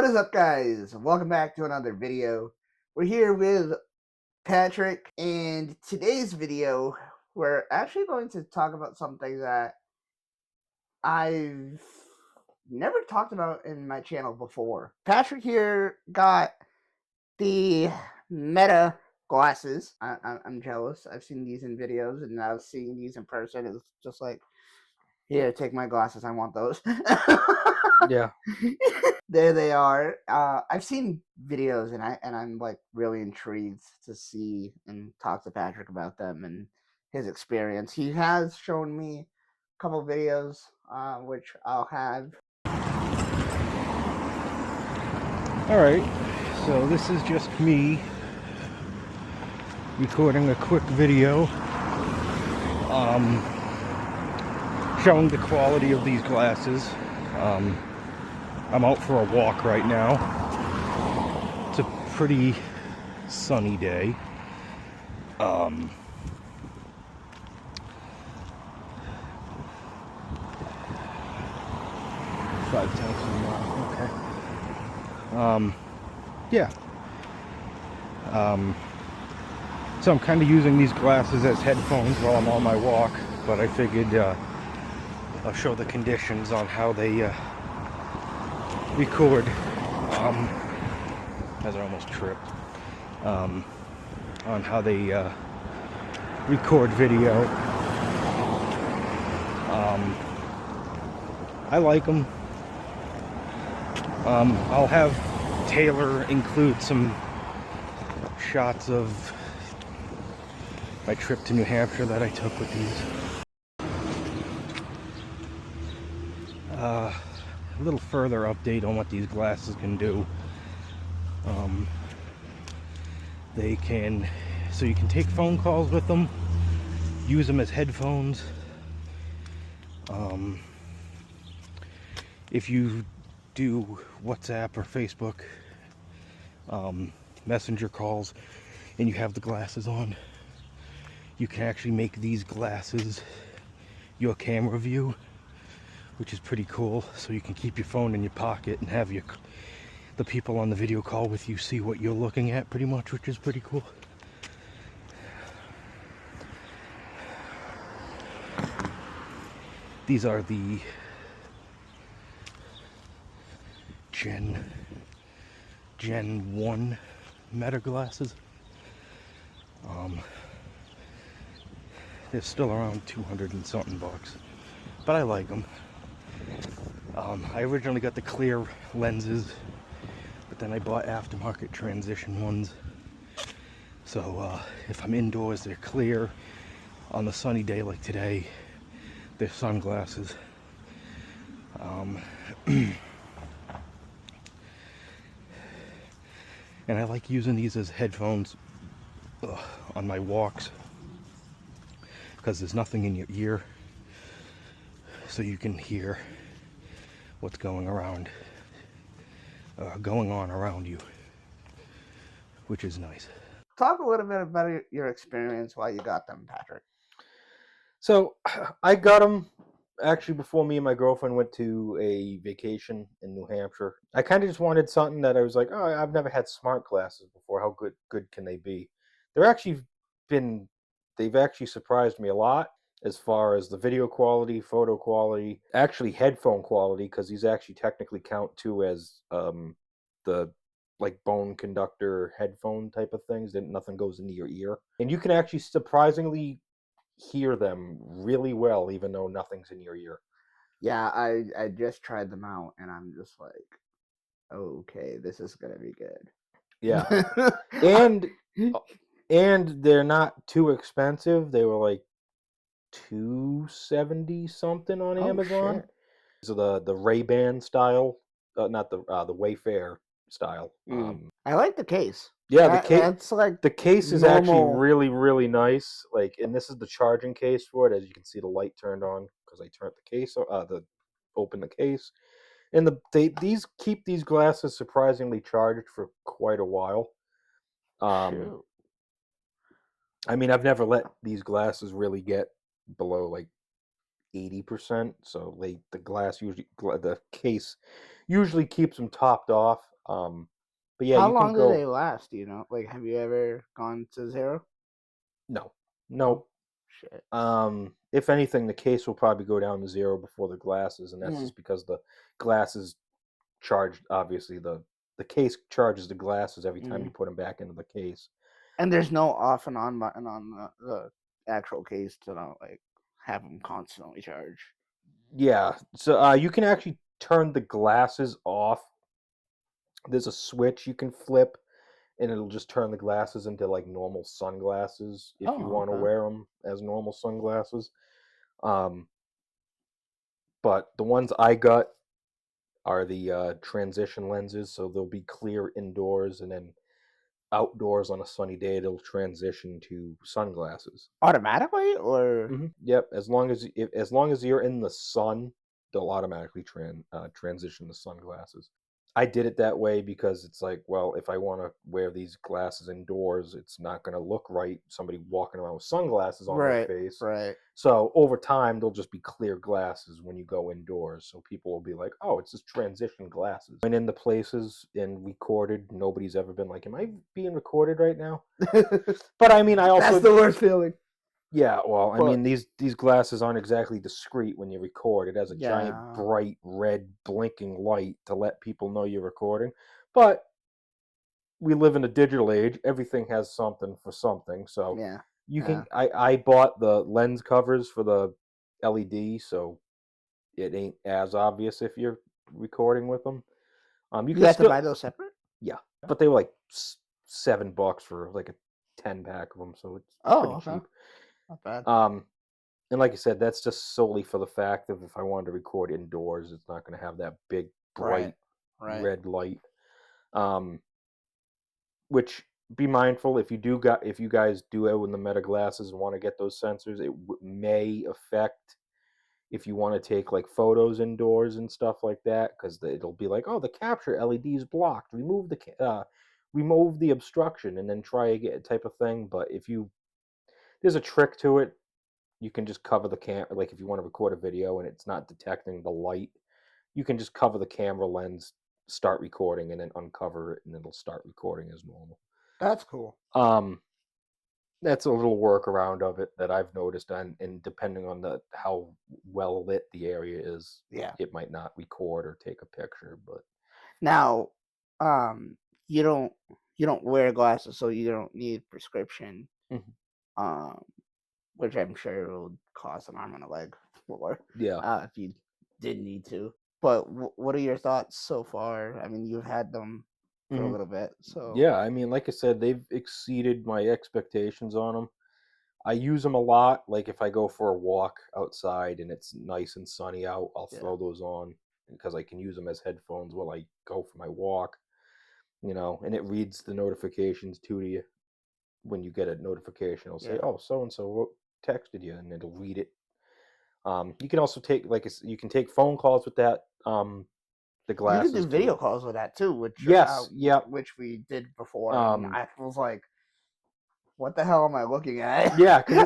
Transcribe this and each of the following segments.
What is up, guys? Welcome back to another video. We're here with Patrick, and today's video, we're actually going to talk about something that I've never talked about in my channel before. Patrick here got the Meta glasses. I'm jealous. I've seen these in videos, and now seeing these in person is just like, here, take my glasses. I want those. Yeah. There they are. I've seen videos, and I'm like really intrigued to see and talk to Patrick about them and his experience. He has shown me a couple videos, which I'll have. All right. So this is just me recording a quick video, showing the quality of these glasses. I'm out for a walk right now. It's a pretty sunny day. 5 times a mile. Okay. Yeah. So I'm kind of using these glasses as headphones while I'm on my walk, but I figured I'll show the conditions on how they record, as I almost tripped, on how they record video. I like them. I'll have Taylor include some shots of my trip to New Hampshire that I took with these. A little further update on what these glasses can do. They can, so you can take phone calls with them, use them as headphones. If you do WhatsApp or Facebook messenger calls and you have the glasses on, you can actually make these glasses your camera view, which is pretty cool. So you can keep your phone in your pocket and have the people on the video call with you see what you're looking at pretty much, which is pretty cool. These are the Gen 1 Meta glasses. They're still around 200 and something bucks, but I like them. I originally got the clear lenses, but then I bought aftermarket transition ones. So if I'm indoors, they're clear. On the sunny day like today, they're sunglasses. And I like using these as headphones on my walks, because there's nothing in your ear, so you can hear what's going on around you, which is nice. Talk a little bit about your experience while you got them, Patrick. So I got them actually before me and my girlfriend went to a vacation in New Hampshire. I kind of just wanted something that I was like, oh, I've never had smart glasses before. How good can they be? They've actually surprised me a lot as far as the video quality, photo quality, actually headphone quality, because these actually technically count too as the like bone conductor headphone type of things. That nothing goes into your ear, and you can actually surprisingly hear them really well, even though nothing's in your ear. Yeah, I just tried them out, and I'm just like, okay, this is gonna be good. Yeah. and they're not too expensive. They were like $270 something on Amazon. Shit. So the Ray-Ban style, not the Wayfair style. I like the case. Yeah, That's like the case is normal. actually really, really nice. Like, and this is the charging case for it. As you can see, the light turned on because I turned the case, open the case, and these keep these glasses surprisingly charged for quite a while. Shoot. I mean, I've never let these glasses really get below like 80%. So the case usually keeps them topped off. But yeah, How you can long do go. they last? Do you know? Like, have you ever gone to zero? No, No. no. Shit. If anything, the case will probably go down to zero before the glasses, and that's Mm, just because the glasses charged. Obviously, the case charges the glasses every time mm. you put them back into the case. And there's no off and on button on the actual case to not like have them constantly charge. Yeah, so you can actually turn the glasses off. There's a switch you can flip, and it'll just turn the glasses into like normal sunglasses if you Oh, want to okay. wear them as normal sunglasses. Um, but the ones I got are the transition lenses, so they'll be clear indoors, and then outdoors on a sunny day, it'll transition to sunglasses. Automatically or Yep, as long as you're in the sun, they'll automatically transition to sunglasses. I did it that way because it's like, well, if I want to wear these glasses indoors, it's not going to look right. Somebody walking around with sunglasses on their right, face. right. So over time, they'll just be clear glasses when you go indoors. So people will be like, oh, it's just transition glasses. Went into places and recorded. Nobody's ever been like, am I being recorded right now? But I mean, I That's also, the worst feeling. yeah, well, I But mean, these glasses aren't exactly discreet when you record. It has a giant, yeah, bright, red, blinking light to let people know you're recording. But we live in a digital age. Everything has something for something. So yeah, you yeah. can. I bought the lens covers for the LED, so it ain't as obvious if you're recording with them. You You can have to still, buy those separate? yeah, but they were like $7 for like a 10 pack of them, so it's Oh, pretty okay. cheap. Not bad. Um, And like I said, that's just solely for the fact of if I wanted to record indoors, it's not going to have that big, Right, bright right. red light. Um, which be mindful if you guys do own the Meta glasses and want to get those sensors, it may affect if you want to take like photos indoors and stuff like that, because it'll be like, oh, the capture LED is blocked. Remove the obstruction and then try again type of thing. But if you there's a trick to it. You can just cover the like if you want to record a video and it's not detecting the light, you can just cover the camera lens, start recording, and then uncover it, and it'll start recording as normal. That's cool. Um, that's a little workaround of it that I've noticed, and depending on the how well lit the area is, Yeah. it might not record or take a picture. But Now, um, you don't you don't wear glasses, so you don't need prescription. Mhm. Um, which I'm sure will cost an arm and a leg for Yeah. if you did need to. But what are your thoughts so far? I mean, you've had them for a Mhm. little bit, so Yeah, I mean, like I said, they've exceeded my expectations on them. I use them a lot. Like if I go for a walk outside and it's nice and sunny out, I'll yeah, throw those on because I can use them as headphones while I go for my walk, and it reads the notifications to you when you get a notification. It'll say, yeah. "Oh, so and so texted you," and it'll read it. You can also take you can take phone calls with that the You can do glasses too. video calls with that too, Yes, yep. which we did before, and Um, I was like, "What the hell am I looking at?" Yeah, because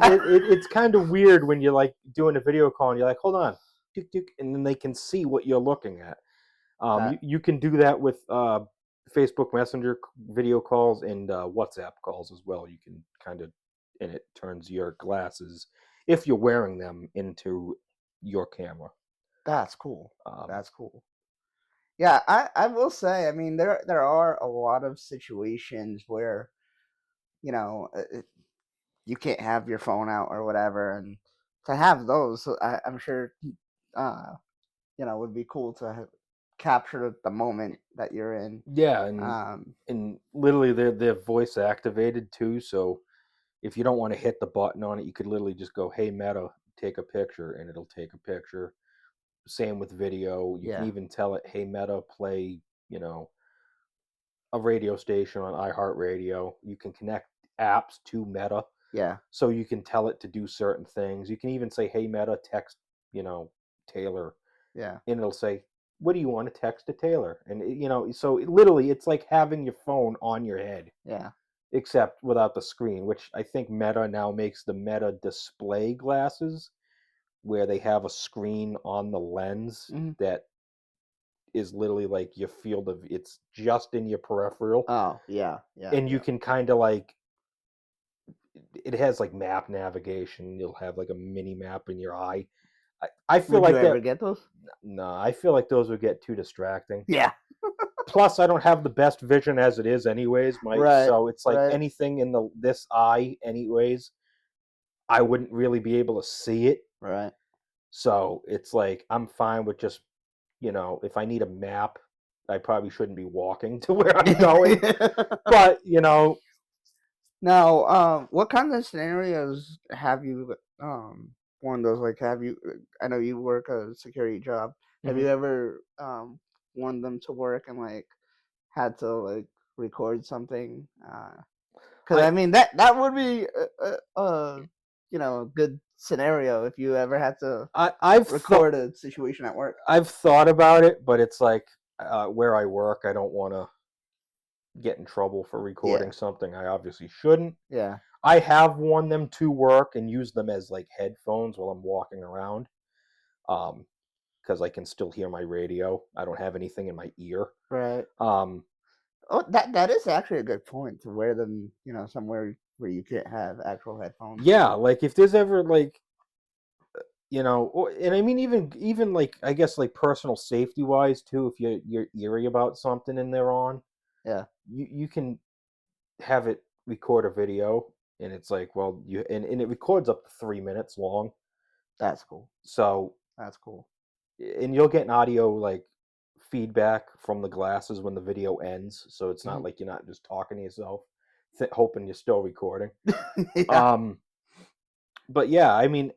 it's kind of weird when you're like doing a video call and you're like, hold on, tick, tick, and then they can see what you're looking at. that You can do that with Facebook Messenger video calls and WhatsApp calls as well. You can kind of, and it turns your glasses, if you're wearing them, into your camera. that's cool. Um, That's cool. Yeah, I will say, I mean, there are a lot of situations where you know you can't have your phone out or whatever, and to have those, I'm sure, uh, would be cool to capture the moment that you're in. yeah, Um, and literally they're voice activated too, so if you don't want to hit the button on it, you could literally just go, "Hey Meta, take a picture," and it'll take a picture. Same with video. You can yeah, even tell it, "Hey Meta, play," you know, a radio station on iHeartRadio. You can connect apps to Meta, yeah, so you can tell it to do certain things. You can even say, "Hey Meta, text," you know, Taylor, yeah, and it'll say, "What do you want to text to Taylor?" And so literally, it's like having your phone on your head, yeah. except without the screen, which I think Meta now makes the Meta display glasses where they have a screen on the lens Mhm. that is literally like your field of it's just in your peripheral, Oh, yeah, yeah, and you yeah. can kind of like it has like map navigation. You'll have like a mini map in your eye. I feel Would you like that. ever get those? No, I feel like those would get too distracting. Yeah. Plus, I don't have the best vision as it is, anyways. Right, So it's like right, anything in this eye, anyways. I wouldn't really be able to see it. right. So it's like I'm fine with just if I need a map, I probably shouldn't be walking to where I'm going. But Now, what kind of scenarios have you worn those? Like, have you? I know you work a security job. Have mhm. you ever worn them to work and like had to like record something? Because I I mean that would be a good scenario if you ever had to I've thought record a situation at work. I've thought about it, but it's like where I work, I don't want to get in trouble for recording Yeah, something I obviously shouldn't. yeah, I have worn them to work and used them as like headphones while I'm walking around, um, because I can still hear my radio. I don't have anything in my ear. right. Um, Oh, that is actually a good point to wear them, somewhere where you can't have actual headphones. yeah, like if there's ever like and I mean even like I guess like personal safety wise too, if you're eerie about something and they're on, Yeah, you can have it record a video, and it's like, well, and it records up to 3 minutes long. that's cool. So That's cool. and you'll get an audio like feedback from the glasses when the video ends, so it's not Mhm. like you're not just talking to yourself, hoping you're still recording. Yeah, Um, but yeah, I mean,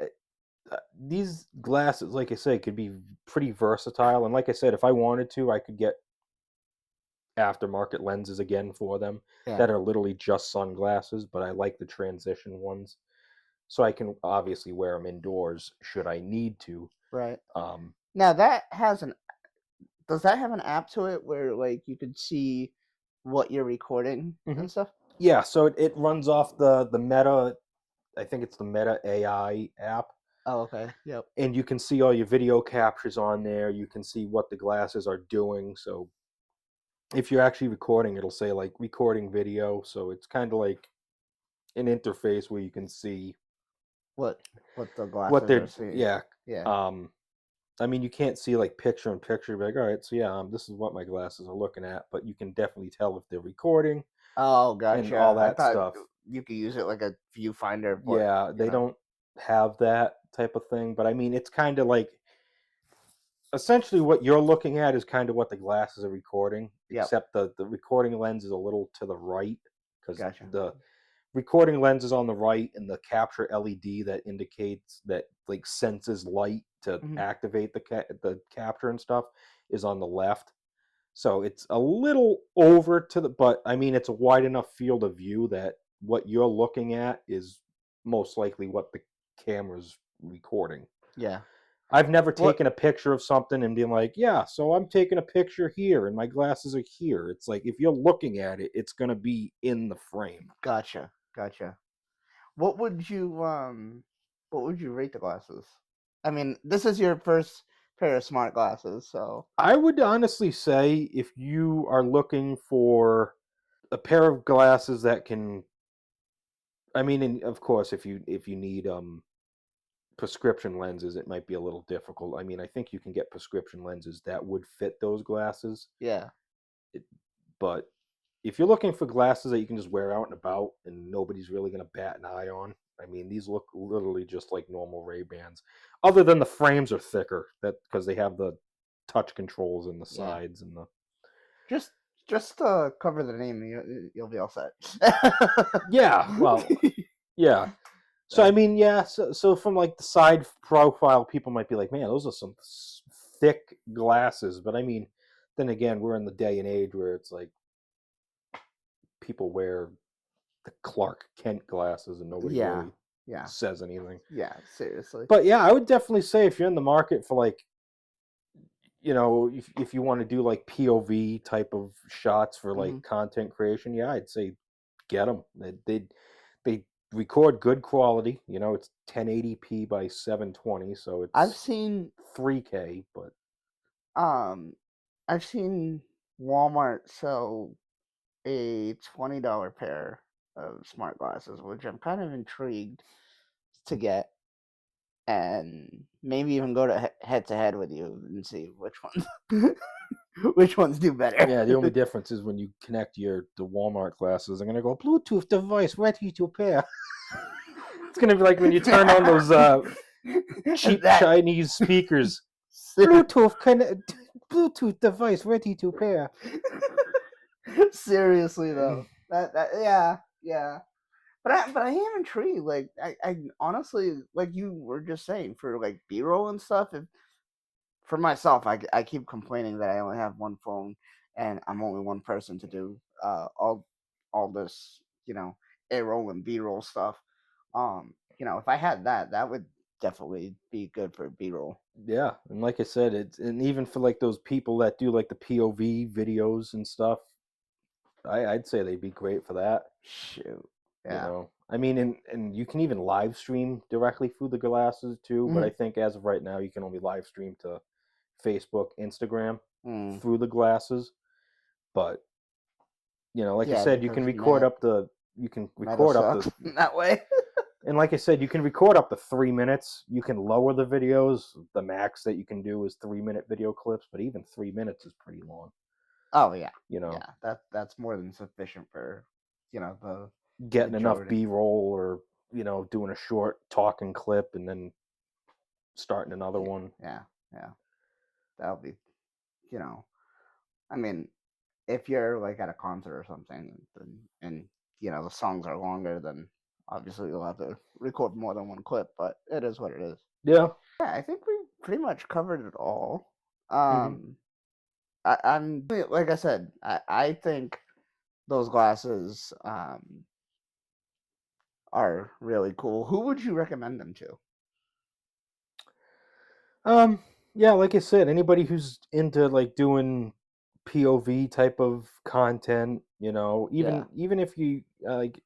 these glasses, like I say, could be pretty versatile. And like I said, if I wanted to, I could get aftermarket lenses again for them yeah, that are literally just sunglasses, but I like the transition ones. So I can obviously wear them indoors should I need to. right. Um, Now does that have an app to it where like you could see what you're recording mhm. and stuff? Yeah, so it runs off the Meta. I think it's the Meta AI app, Oh, okay. Yep. and you can see all your video captures on there. You can see what the glasses are doing. So if you're actually recording, it'll say like recording video. So it's kind of like an interface where you can see What what the what glasses are they're seeing. yeah. Yeah. Um, I mean, you can't see like picture in picture, like, all right, so yeah, this is what my glasses are looking at, but you can definitely tell if they're recording Oh, and all gotcha. I that thought stuff. you could use it like a viewfinder of what, Yeah, you they know. don't have that type of thing, but I mean, it's kind of like essentially what you're looking at is kind of what the glasses are recording, Yep. except the recording lens is a little to the right because Gotcha. the recording lens is on the right and the capture LED that indicates that like senses light to Mhm. activate the capture and stuff is on the left. So it's a little over to the but I mean it's a wide enough field of view that what you're looking at is most likely what the camera's recording. Yeah. I've never What taken a picture of something and been like, yeah, so I'm taking a picture here and my glasses are here. It's like if you're looking at it, it's going to be in the frame. Gotcha. Gotcha. What would you rate the glasses? I mean, this is your first pair of smart glasses, so I would honestly say if you are looking for a pair of glasses that can I mean and of course if you need prescription lenses it might be a little difficult. I mean, I think you can get prescription lenses that would fit those glasses. yeah. It, but if you're looking for glasses that you can just wear out and about and nobody's really going to bat an eye on, I mean, these look literally just like normal Ray-Bans. Other than the frames are thicker, that because they have the touch controls in the Yeah. sides and the Just cover the name, you'll be all set. yeah, well, yeah. So I Right. mean, yeah. So from like the side profile, people might be like, "Man, those are some thick glasses." But I mean, then again, we're in the day and age where it's like people wear the Clark Kent glasses, and nobody Yeah. really Yeah. says anything. Yeah, seriously. But yeah, I would definitely say if you're in the market for like, if you want to do like POV type of shots for like Mhm. content creation, yeah, I'd say get them. They record good quality. It's 1080p by 720, so I've it's seen 3K. But um I've seen Walmart sell a $20 pair of smart glasses, which I'm kind of intrigued to get, and maybe even go to head to head with you and see which ones which ones do better. Yeah, the only difference is when you connect the Walmart glasses, I'm gonna go Bluetooth device ready to pair. It's gonna be like when you turn on those cheap That Chinese speakers. Bluetooth device ready to pair. seriously though, that yeah, yeah. But I am intrigued. Like I honestly, like you were just saying, for like B-roll and stuff. If for myself, I keep complaining that I only have one phone and I'm only one person to do all this, A roll and B roll stuff. If I had that, that would definitely be good for B roll. Yeah, and like I said, it's and even for like those people that do like the POV videos and stuff, I'd say they'd be great for that. Shoot, You yeah. know, I mean, and you can even live stream directly through the glasses too. But I Hmm. think as of right now, you can only live stream to Facebook, Instagram Mm. through the glasses. But like I Yeah, said, you can because record up the you can Meta record up the sucks that way. and like I said, you can record up to 3 minutes. You can lower the videos. The max that you can do is 3 minute video clips, but even 3 minutes is pretty long. Oh yeah, You know, yeah. That's more than sufficient for the getting enough majority. B roll or doing a short talking clip and then starting another Yeah, one. yeah, yeah. That'll be you know. I mean, if you're like at a concert or something, and the songs are longer, then obviously you'll have to record more than one clip. But it is what it is. Yeah. Yeah, I think we pretty much covered it all. Hmm. I'm like I said, I think those glasses are really cool. Who would you recommend them to? Um. Yeah, like I said, anybody who's into like doing POV type of content, Yeah. even if you like,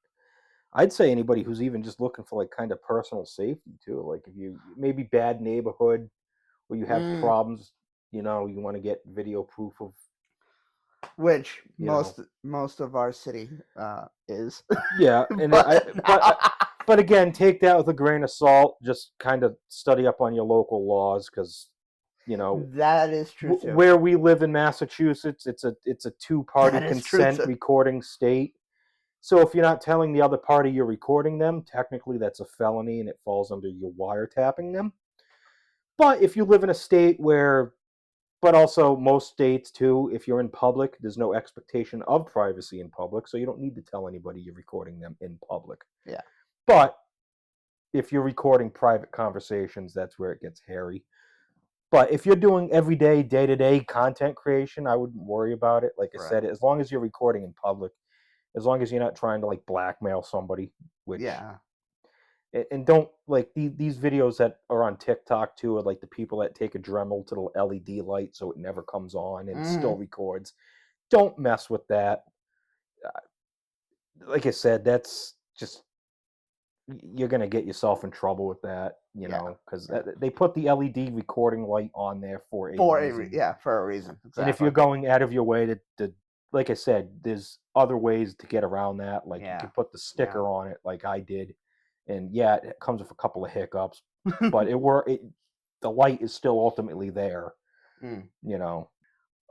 I'd say anybody who's even just looking for like kind of personal safety too. Like if you maybe bad neighborhood where you have Mm, problems, you want to get video proof of, which you know, most of our city is, yeah. And I, but but again, take that with a grain of salt. Just kind of study up on your local laws because you know that is true too. where we live in Massachusetts, it's a two-party That is true consent too. recording state. So if you're not telling the other party you're recording them, technically that's a felony and it falls under your wiretapping them. But if you live in a state where, but also most states too, if you're in public, there's no expectation of privacy in public, so you don't need to tell anybody you're recording them in public. Yeah. But if you're recording private conversations, that's where it gets hairy. But if you're doing everyday, day-to-day content creation, I wouldn't worry about it. Like I Right. said, as long as you're recording in public, as long as you're not trying to like blackmail somebody, which Yeah. and don't like these videos that are on TikTok too, are like the people that take a Dremel to the LED light so it never comes on and still Hmm. records. Don't mess with that. Like I said, that's just you're gonna get yourself in trouble with that, Yeah. because Yeah. they put the LED recording light on there for a reason. Yeah, for a reason. And if you're Exactly. going out of your way to like I said, there's other ways to get around that. Like you Yeah. can put the Yeah. sticker on it, like I did, and yeah, it comes with a couple of hiccups, but the light is still ultimately there. Mm. You know.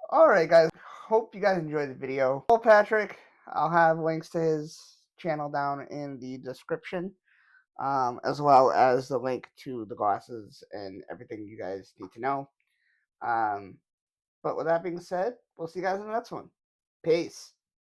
All right, guys. Hope you guys enjoyed the video. Well, Patrick, I'll have links to his channel down in the description, as well as the link to the glasses and everything you guys need to know. Um, but with that being said, we'll see you guys in the next one. Peace.